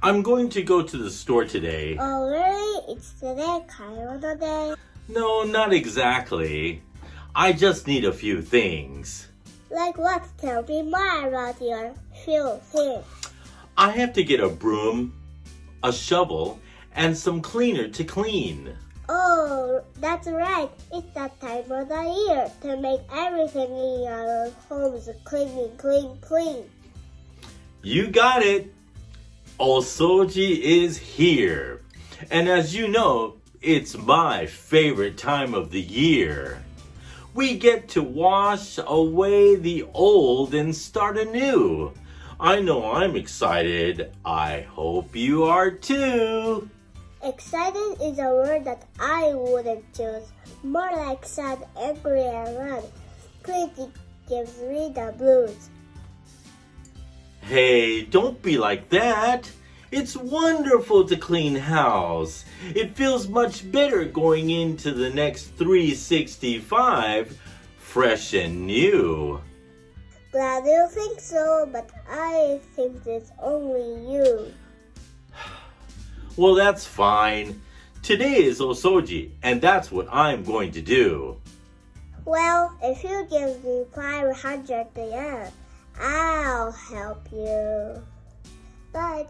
I'm going to go to the store today. Oh, really? It's today, 買い物 day. No, not exactly. I just need a few things. Like what? Tell me more about your few things. I have to get a broom, a shovel, and some cleaner to clean. Oh, that's right. It's that time of the year to make everything in your homes clean. You got it. Osoji is here. And as you know, it's my favorite time of the year. We get to wash away the old and start anew. I know I'm excited. I hope you are too. Excited is a word that I wouldn't choose. More like sad, angry, and mad. Cleaning gives me the blues. Hey, don't be like that. It's wonderful to clean house. It feels much better going into the next 365 fresh and new. Glad you think so, but I think it's only you. Well, that's fine. Today is Osoji, and that's what I'm going to do. Well, if you give me 500 yen, I'll help you. Bye,